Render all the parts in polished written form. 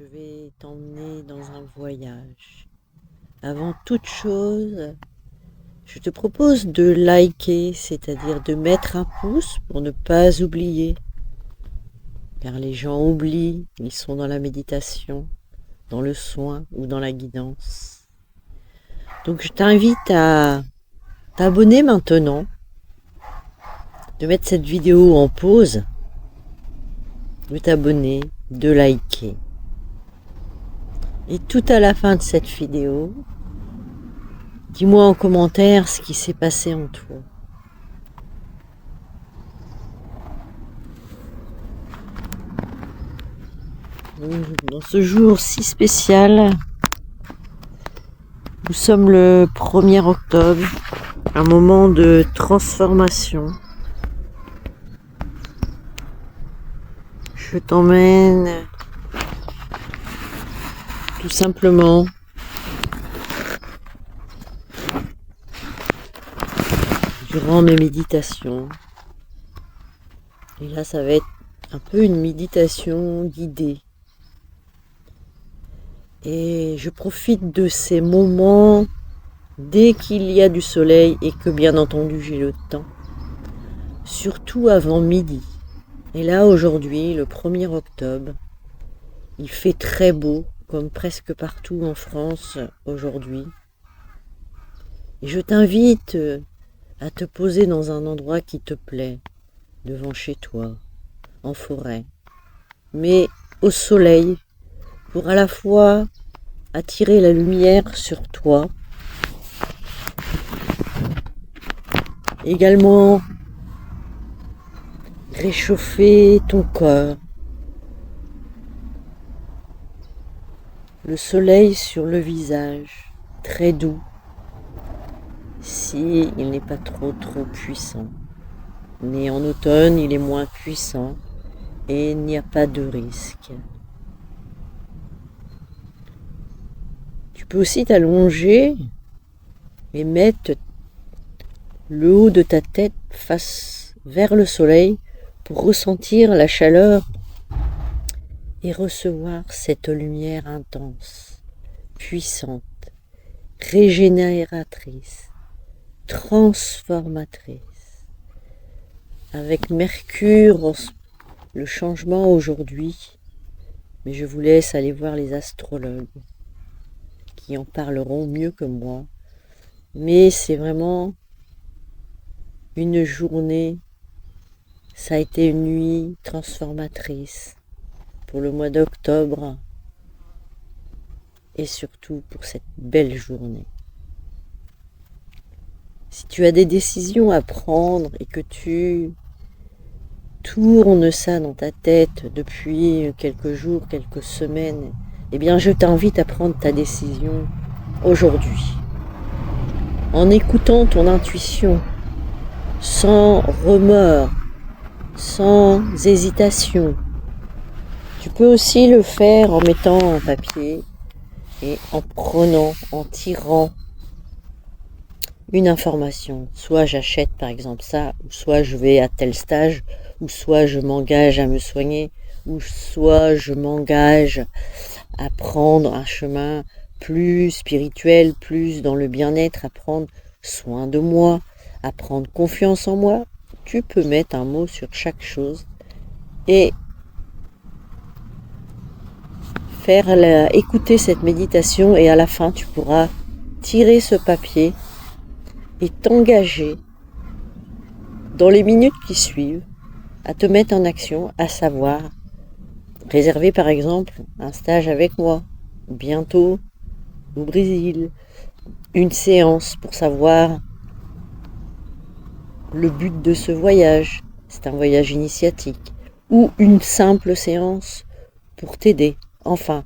je vais t'emmener dans un voyage. Avant toute chose, je te propose de liker, c'est-à-dire de mettre un pouce pour ne pas oublier. Car les gens oublient, ils sont dans la méditation, dans le soin ou dans la guidance. Donc je t'invite à t'abonner maintenant, de mettre cette vidéo en pause, de t'abonner, de liker. Et tout à la fin de cette vidéo, dis-moi en commentaire ce qui s'est passé en toi. Dans ce jour si spécial, nous sommes le 1er octobre, un moment de transformation. Je t'emmène tout simplement durant mes méditations. Et là, ça va être un peu une méditation guidée. Et je profite de ces moments dès qu'il y a du soleil et que bien entendu j'ai le temps. Surtout avant midi. Et là aujourd'hui, le 1er octobre, il fait très beau, comme presque partout en France aujourd'hui. Et je t'invite à te poser dans un endroit qui te plaît, devant chez toi, en forêt, mais au soleil, pour à la fois attirer la lumière sur toi, également réchauffer ton corps, le soleil sur le visage, très doux, si il n'est pas trop puissant. Mais en automne, il est moins puissant et il n'y a pas de risque. Tu peux aussi t'allonger et mettre le haut de ta tête face vers le soleil pour ressentir la chaleur et recevoir cette lumière intense, puissante, régénératrice, transformatrice. Avec Mercure, le changement aujourd'hui, mais je vous laisse aller voir les astrologues qui en parleront mieux que moi. Mais c'est vraiment une journée, ça a été une nuit transformatrice pour le mois d'octobre et surtout pour cette belle journée. Si tu as des décisions à prendre et que tu tournes ça dans ta tête depuis quelques jours, quelques semaines, eh bien je t'invite à prendre ta décision aujourd'hui. En écoutant ton intuition, sans remords, sans hésitation. Tu peux aussi le faire en mettant un papier et en prenant, en tirant une information. Soit j'achète par exemple ça, ou soit je vais à tel stage, ou soit je m'engage à me soigner, ou soit je m'engage à prendre un chemin plus spirituel, plus dans le bien-être, à prendre soin de moi, à prendre confiance en moi. Tu peux mettre un mot sur chaque chose et écouter cette méditation, et à la fin tu pourras tirer ce papier et t'engager dans les minutes qui suivent à te mettre en action, à savoir réserver par exemple un stage avec moi bientôt au Brésil, une séance pour savoir le but de ce voyage, c'est un voyage initiatique, ou une simple séance pour t'aider. Enfin,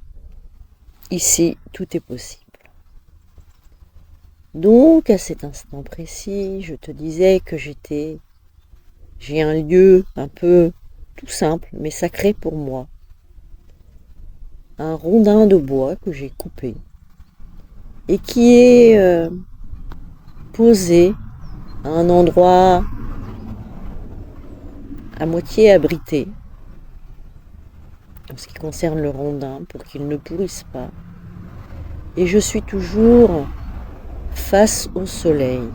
ici, tout est possible. Donc, à cet instant précis, je te disais que j'ai un lieu un peu tout simple, mais sacré pour moi. Un rondin de bois que j'ai coupé et qui est posé à un endroit à moitié abrité. en ce qui concerne le rondin, pour qu'il ne pourrisse pas. Et je suis toujours face au soleil.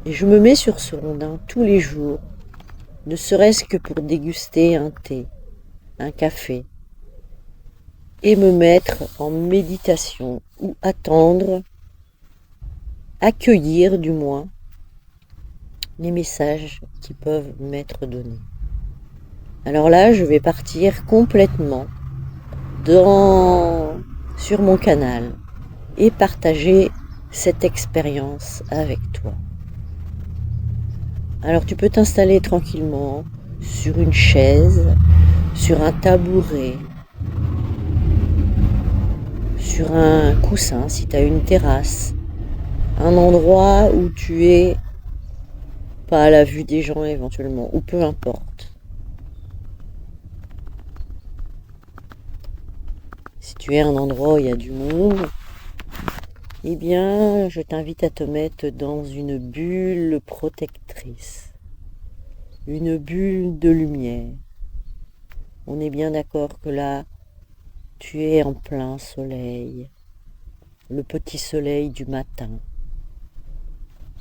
Et je me mets sur ce rondin tous les jours, ne serait-ce que pour déguster un thé, un café, et me mettre en méditation ou attendre, accueillir du moins, les messages qui peuvent m'être donnés. Alors là, je vais partir complètement sur mon canal et partager cette expérience avec toi. Alors tu peux t'installer tranquillement sur une chaise, sur un tabouret, sur un coussin si tu as une terrasse, un endroit où tu es pas à la vue des gens éventuellement, ou peu importe. Si tu es à un endroit où il y a du monde, eh bien, je t'invite à te mettre dans une bulle protectrice, une bulle de lumière. On est bien d'accord que là, tu es en plein soleil, le petit soleil du matin,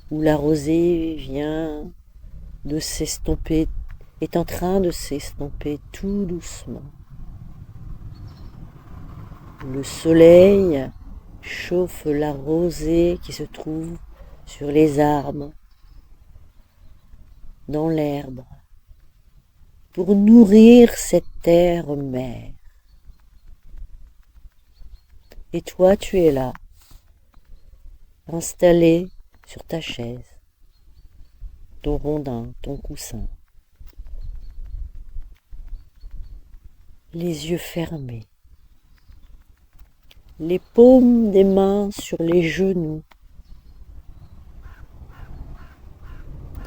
où la rosée vient de s'estomper, est en train de s'estomper tout doucement. Le soleil chauffe la rosée qui se trouve sur les arbres, dans l'herbe, pour nourrir cette terre-mère. Et toi, tu es là, installé sur ta chaise, ton rondin, ton coussin, les yeux fermés, les paumes des mains sur les genoux,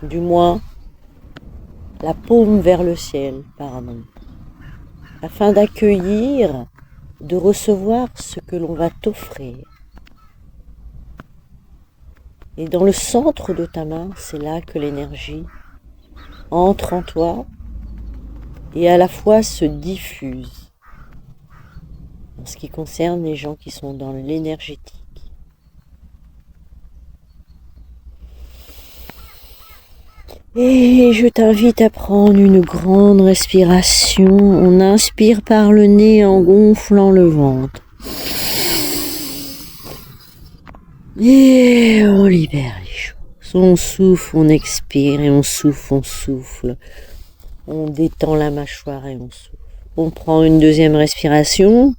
du moins la paume vers le ciel, pardon, afin d'accueillir, de recevoir ce que l'on va t'offrir. Et dans le centre de ta main, c'est là que l'énergie entre en toi et à la fois se diffuse. En ce qui concerne les gens qui sont dans l'énergétique. Et je t'invite à prendre une grande respiration. On inspire par le nez en gonflant le ventre. Et on libère les choses. On souffle, on expire et on souffle. On détend la mâchoire et on souffle. On prend une deuxième respiration.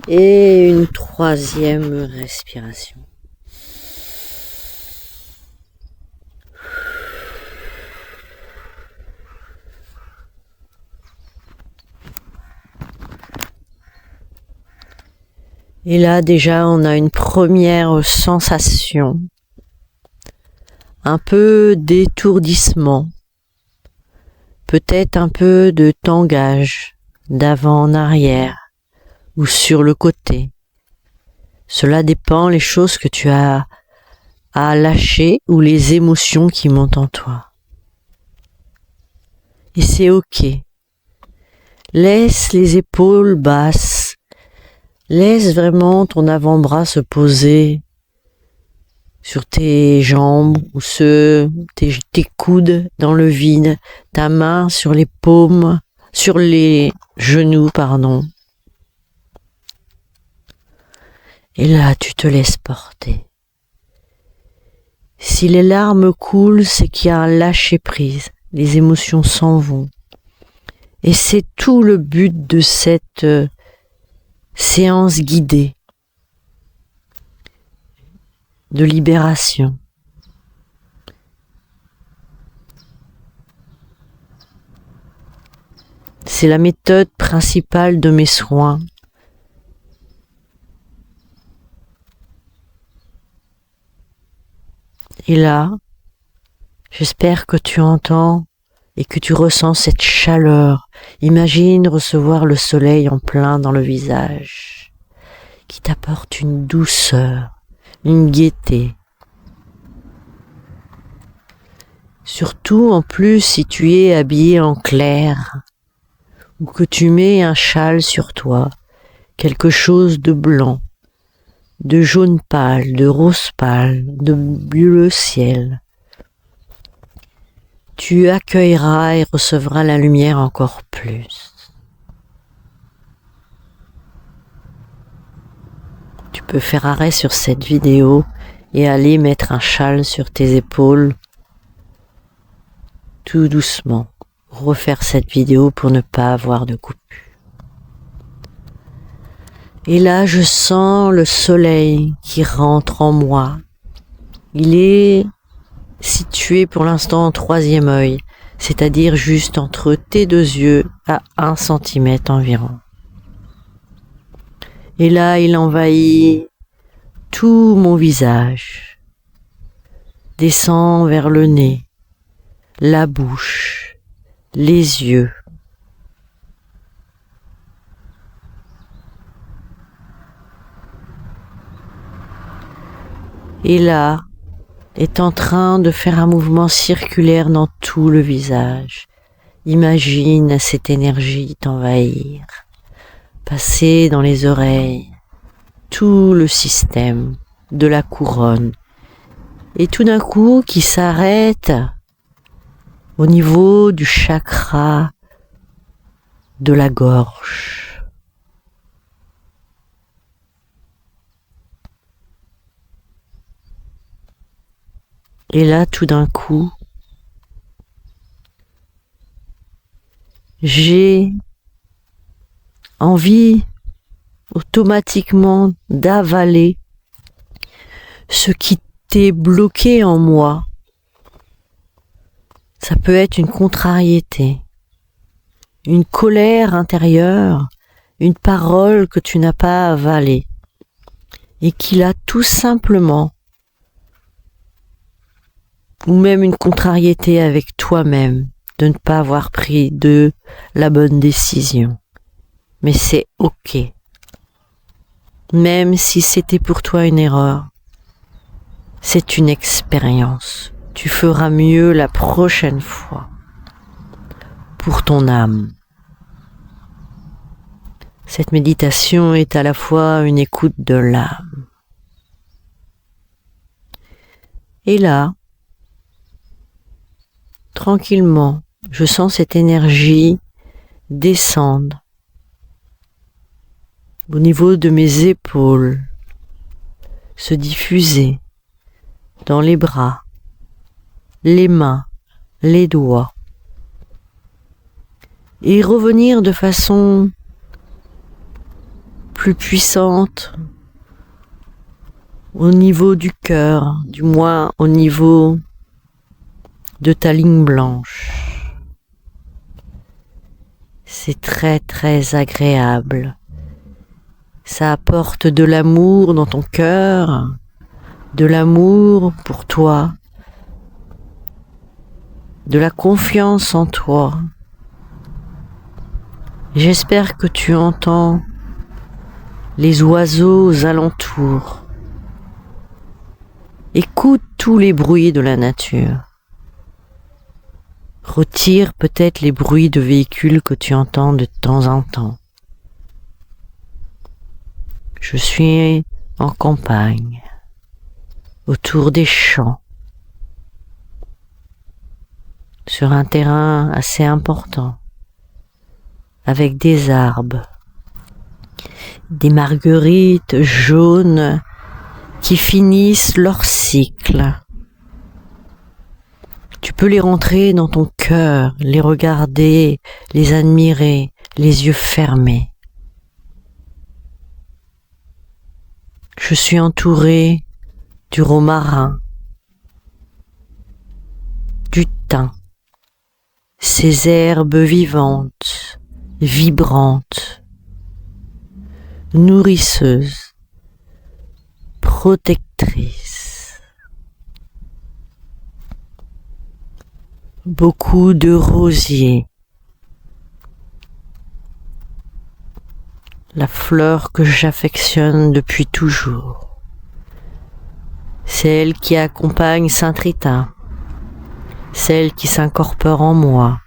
Et une troisième respiration. Et là déjà on a une première sensation, un peu d'étourdissement, peut-être un peu de tangage, d'avant en arrière ou sur le côté. Cela dépend les choses que tu as à lâcher ou les émotions qui montent en toi. Et c'est ok. Laisse les épaules basses. Laisse vraiment ton avant-bras se poser sur tes jambes ou tes coudes dans le vide, ta main sur les paumes, sur les genoux, pardon. Et là, tu te laisses porter. Si les larmes coulent, c'est qu'il y a un lâcher-prise. Les émotions s'en vont. Et c'est tout le but de cette séance guidée de libération. C'est la méthode principale de mes soins. Et là, j'espère que tu entends et que tu ressens cette chaleur. Imagine recevoir le soleil en plein dans le visage, qui t'apporte une douceur, une gaieté. Surtout en plus si tu es habillé en clair ou que tu mets un châle sur toi, quelque chose de blanc, de jaune pâle, de rose pâle, de bleu ciel. Tu accueilleras et recevras la lumière encore plus. Tu peux faire arrêt sur cette vidéo et aller mettre un châle sur tes épaules tout doucement. Refaire cette vidéo pour ne pas avoir de coupure. Et là, je sens le soleil qui rentre en moi. Il est situé pour l'instant en troisième œil, c'est-à-dire juste entre tes deux yeux à 1 centimètre environ. Et là, il envahit tout mon visage, descend vers le nez, la bouche, les yeux. Et là, est en train de faire un mouvement circulaire dans tout le visage. Imagine cette énergie t'envahir, passer dans les oreilles, tout le système de la couronne, et tout d'un coup qui s'arrête au niveau du chakra de la gorge. Et là, tout d'un coup, j'ai envie automatiquement d'avaler ce qui t'est bloqué en moi. Ça peut être une contrariété, une colère intérieure, une parole que tu n'as pas avalée et qui l'a tout simplement, ou même une contrariété avec toi-même de ne pas avoir pris la bonne décision. Mais c'est ok. Même si c'était pour toi une erreur, c'est une expérience. Tu feras mieux la prochaine fois pour ton âme. Cette méditation est à la fois une écoute de l'âme. Et là, tranquillement, je sens cette énergie descendre au niveau de mes épaules, se diffuser dans les bras, les mains, les doigts, et revenir de façon plus puissante au niveau du cœur, du moins au niveau de ta ligne blanche. C'est très très agréable. Ça apporte de l'amour dans ton cœur, de l'amour pour toi, de la confiance en toi. J'espère que tu entends les oiseaux aux alentours. Écoute tous les bruits de la nature. Retire peut-être les bruits de véhicules que tu entends de temps en temps. Je suis en campagne, autour des champs, sur un terrain assez important, avec des arbres, des marguerites jaunes qui finissent leur cycle. Tu peux les rentrer dans ton cœur, les regarder, les admirer, les yeux fermés. Je suis entouré du romarin, du thym, ces herbes vivantes, vibrantes, nourrisseuses, protectrices. Beaucoup de rosiers, la fleur que j'affectionne depuis toujours. celle qui accompagne Saint Rita, celle qui s'incorpore en moi,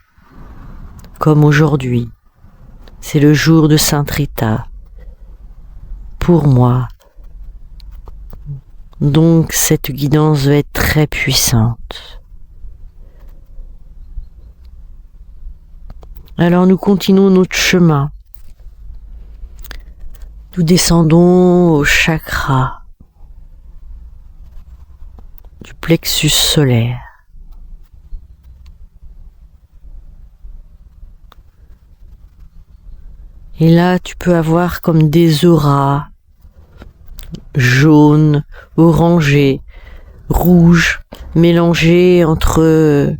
comme aujourd'hui. C'est le jour de Saint Rita, pour moi. Donc cette guidance va être très puissante. Alors nous continuons notre chemin. Nous descendons au chakra du plexus solaire. Et là, tu peux avoir comme des auras jaunes, orangées, rouges, mélangées entre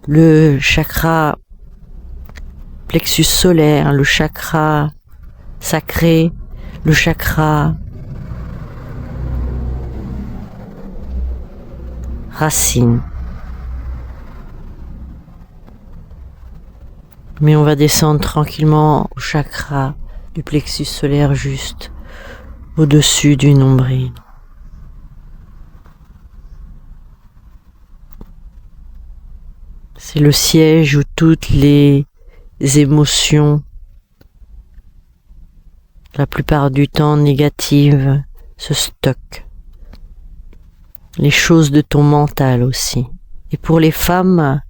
le chakra plexus solaire, le chakra sacré, le chakra racine. Mais on va descendre tranquillement au chakra du plexus solaire juste au-dessus du nombril. C'est le siège où toutes les émotions, la plupart du temps négatives, se stockent. Les choses de ton mental aussi. Et pour les femmes,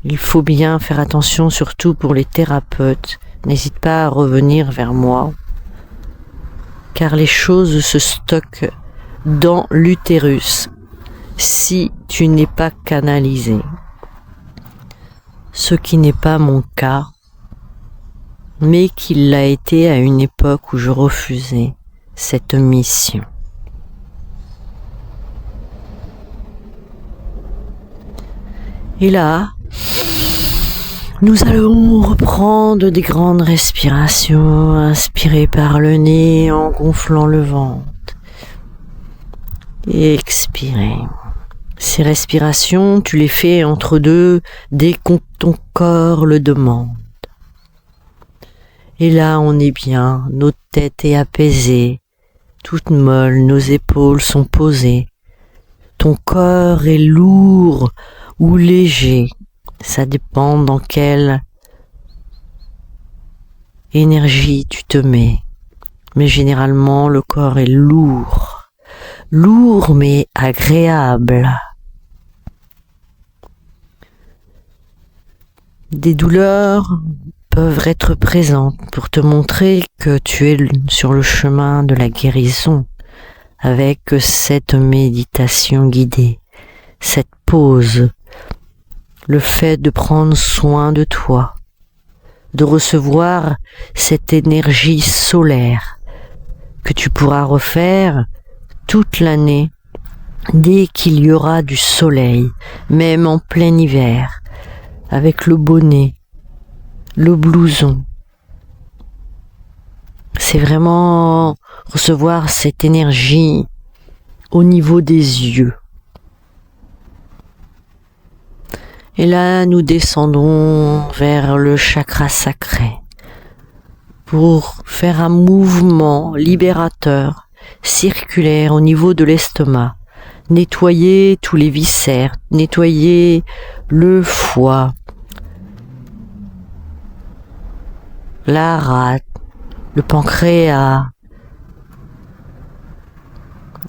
il faut bien faire attention, surtout pour les thérapeutes. N'hésite pas à revenir vers moi, car les choses se stockent dans l'utérus si tu n'es pas canalisé. Ce qui n'est pas mon cas, mais qui l'a été à une époque où je refusais cette mission. Et là, nous allons reprendre des grandes respirations, inspirer par le nez en gonflant le ventre. Et expirer. Ces respirations, tu les fais entre deux dès que ton corps le demande. Et là, on est bien, notre tête est apaisée, toute molle, nos épaules sont posées. Ton corps est lourd ou léger, ça dépend dans quelle énergie tu te mets. Mais généralement, le corps est lourd. Lourd mais agréable. Des douleurs peuvent être présentes pour te montrer que tu es sur le chemin de la guérison avec cette méditation guidée, cette pause, le fait de prendre soin de toi, de recevoir cette énergie solaire que tu pourras refaire toute l'année dès qu'il y aura du soleil, même en plein hiver, avec le bonnet, le blouson. C'est vraiment recevoir cette énergie au niveau des yeux. Et là, nous descendons vers le chakra sacré pour faire un mouvement libérateur, circulaire au niveau de l'estomac. Nettoyer tous les viscères, nettoyer le foie, la rate, le pancréas,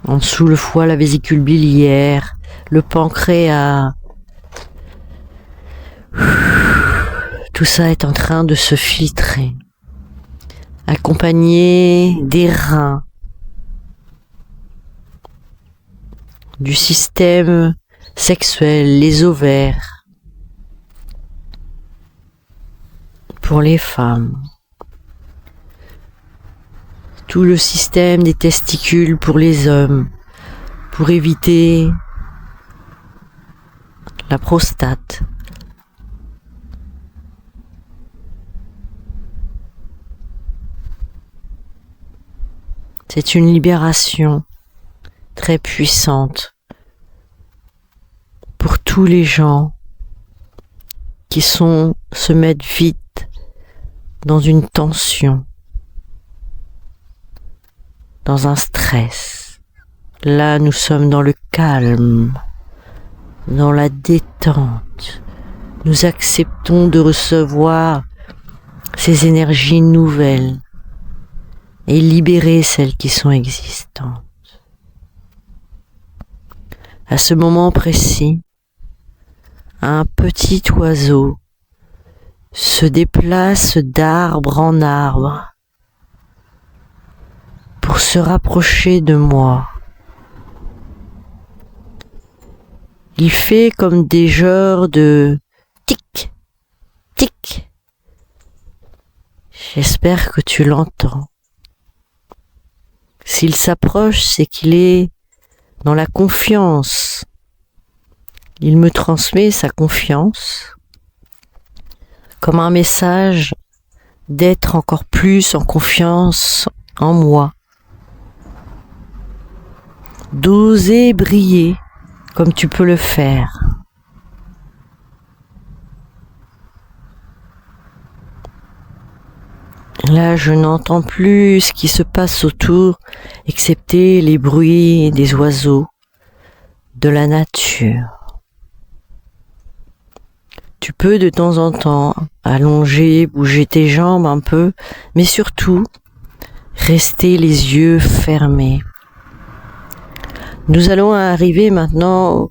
en dessous le foie, la vésicule biliaire, le pancréas. Tout ça est en train de se filtrer, accompagné des reins, du système sexuel, les ovaires, pour les femmes, tout le système des testicules pour les hommes, pour éviter la prostate. C'est une libération très puissante pour tous les gens qui se mettent vite dans une tension, dans un stress. Là, nous sommes dans le calme, dans la détente. Nous acceptons de recevoir ces énergies nouvelles et libérer celles qui sont existantes. À ce moment précis, un petit oiseau se déplace d'arbre en arbre pour se rapprocher de moi. Il fait comme des genres de tic, tic. J'espère que tu l'entends. S'il s'approche, c'est qu'il est dans la confiance. Il me transmet sa confiance comme un message d'être encore plus en confiance en moi, d'oser briller comme tu peux le faire. Là, je n'entends plus ce qui se passe autour, excepté les bruits des oiseaux, de la nature. Tu peux de temps en temps allonger, bouger tes jambes un peu, mais surtout, rester les yeux fermés. Nous allons arriver maintenant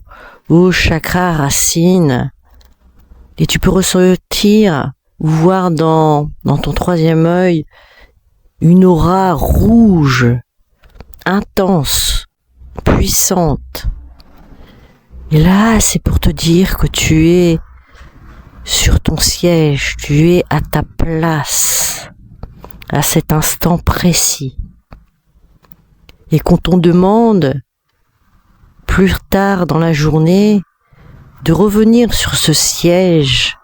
au chakra racine, et tu peux ressentir ou voir dans ton troisième œil une aura rouge, intense, puissante. Et là, c'est pour te dire que tu es sur ton siège, tu es à ta place, à cet instant précis. Et qu'on t'en demande, plus tard dans la journée, de revenir sur ce siège,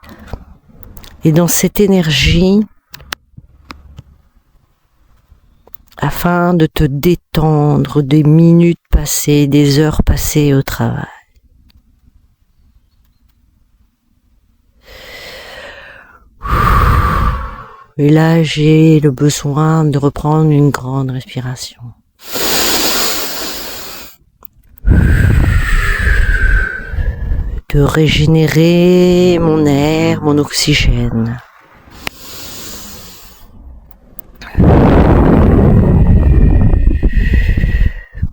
et dans cette énergie, afin de te détendre des minutes passées, des heures passées au travail. Et là, j'ai le besoin de reprendre une grande respiration. De régénérer mon air, mon oxygène.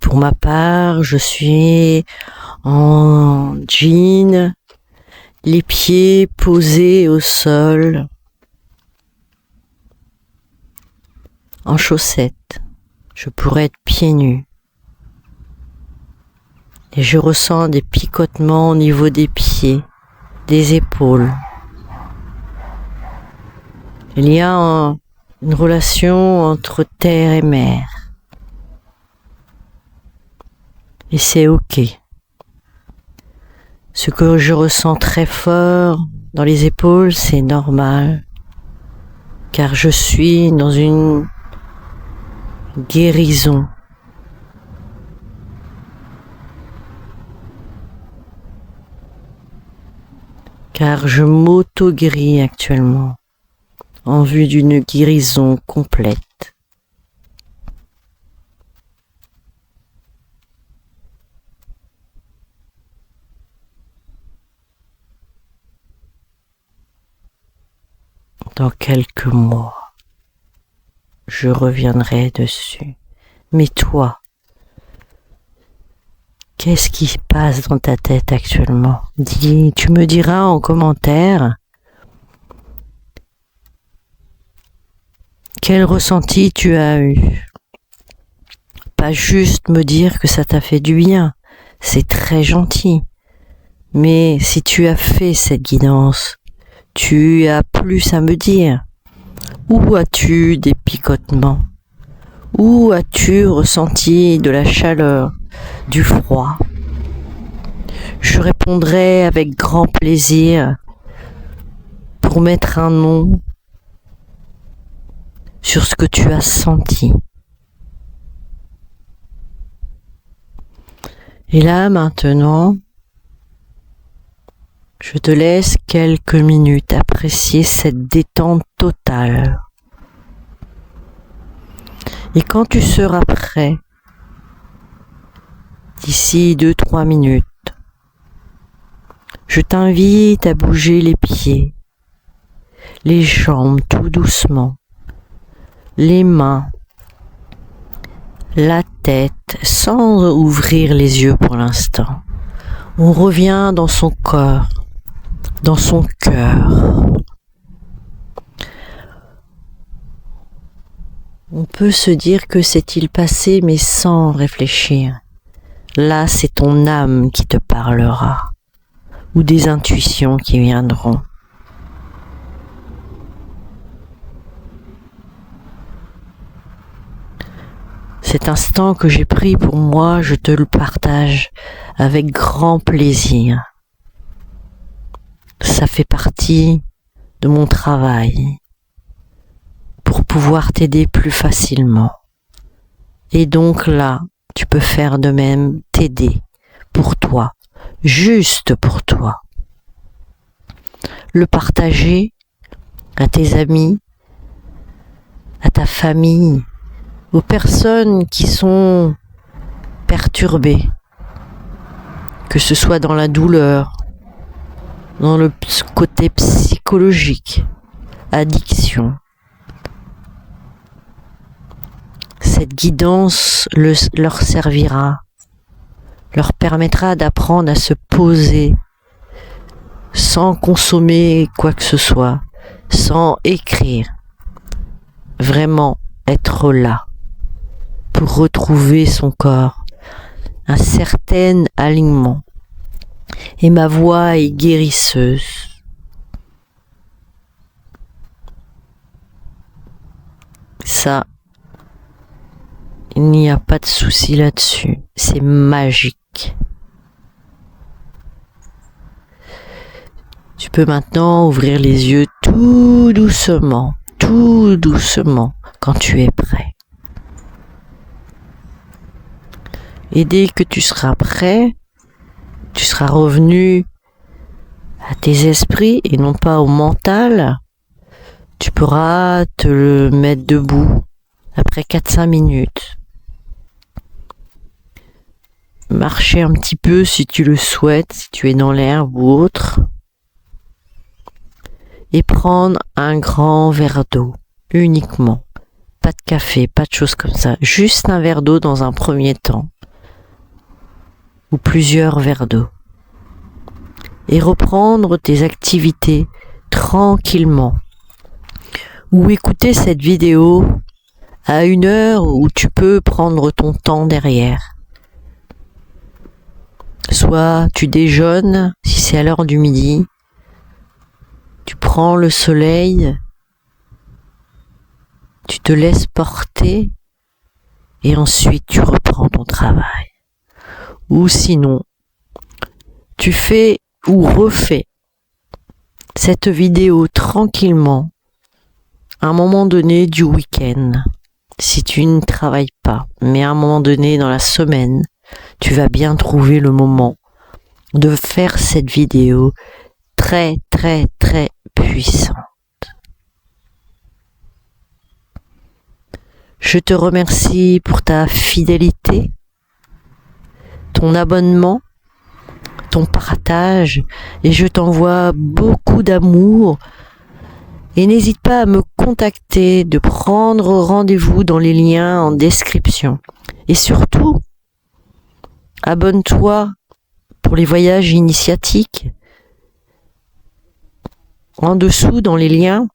Pour ma part, je suis en jean, les pieds posés au sol, en chaussettes. Je pourrais être pieds nus. Et je ressens des picotements au niveau des pieds, des épaules. Il y a une relation entre terre et mer. Et c'est ok. Ce que je ressens très fort dans les épaules, c'est normal. Car je suis dans une guérison. Car je m'auto-guéris actuellement en vue d'une guérison complète. Dans quelques mois, je reviendrai dessus. Mais toi, qu'est-ce qui se passe dans ta tête actuellement? Tu me diras en commentaire quel ressenti tu as eu. Pas juste me dire que ça t'a fait du bien, c'est très gentil. Mais si tu as fait cette guidance, tu as plus à me dire. Où as-tu des picotements? Où as-tu ressenti de la chaleur, du froid? Je répondrai avec grand plaisir pour mettre un nom sur ce que tu as senti. Et là, maintenant, je te laisse quelques minutes apprécier cette détente totale. Et quand tu seras prêt, d'ici 2-3 minutes. Je t'invite à bouger les pieds, les jambes tout doucement, les mains, la tête sans ouvrir les yeux pour l'instant. On revient dans son corps, dans son cœur. On peut se dire que c'est-il passé, mais sans réfléchir. Là, c'est ton âme qui te parlera, ou des intuitions qui viendront. Cet instant que j'ai pris pour moi, je te le partage avec grand plaisir. Ça fait partie de mon travail pour pouvoir t'aider plus facilement. Et donc là, tu peux faire de même, t'aider pour toi, juste pour toi. Le partager à tes amis, à ta famille, aux personnes qui sont perturbées, que ce soit dans la douleur, dans le côté psychologique, addiction. Cette guidance leur servira, leur permettra d'apprendre à se poser sans consommer quoi que ce soit, sans écrire, vraiment être là pour retrouver son corps, un certain alignement. Et ma voix est guérisseuse. Ça, il n'y a pas de souci là-dessus. C'est magique. Tu peux maintenant ouvrir les yeux tout doucement, quand tu es prêt. Et dès que tu seras prêt, tu seras revenu à tes esprits et non pas au mental, tu pourras te mettre debout après 4-5 minutes. Marcher un petit peu si tu le souhaites, si tu es dans l'herbe ou autre. Et prendre un grand verre d'eau, uniquement. Pas de café, pas de choses comme ça. Juste un verre d'eau dans un premier temps. Ou plusieurs verres d'eau. Et reprendre tes activités tranquillement. Ou écouter cette vidéo à une heure où tu peux prendre ton temps derrière. Soit tu déjeunes, si c'est à l'heure du midi, tu prends le soleil, tu te laisses porter et ensuite tu reprends ton travail. Ou sinon, tu fais ou refais cette vidéo tranquillement à un moment donné du week-end, si tu ne travailles pas, mais à un moment donné dans la semaine, tu vas bien trouver le moment de faire cette vidéo très puissante. Je te remercie pour ta fidélité, ton abonnement, ton partage, et je t'envoie beaucoup d'amour. Et n'hésite pas à me contacter, de prendre rendez-vous dans les liens en description. Et surtout, abonne-toi pour les voyages initiatiques. En dessous, dans les liens,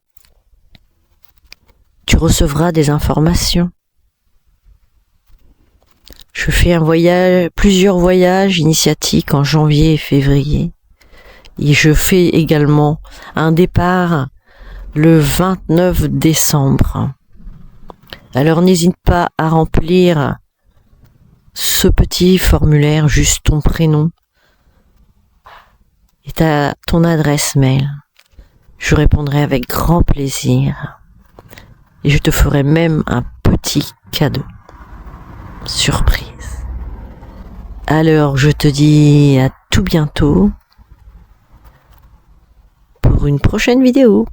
tu recevras des informations. Je fais plusieurs voyages initiatiques en janvier et février. Et je fais également un départ le 29 décembre. Alors n'hésite pas à remplir ce petit formulaire, juste ton prénom et ton adresse mail. Je répondrai avec grand plaisir et je te ferai même un petit cadeau. Surprise. Alors je te dis à tout bientôt pour une prochaine vidéo.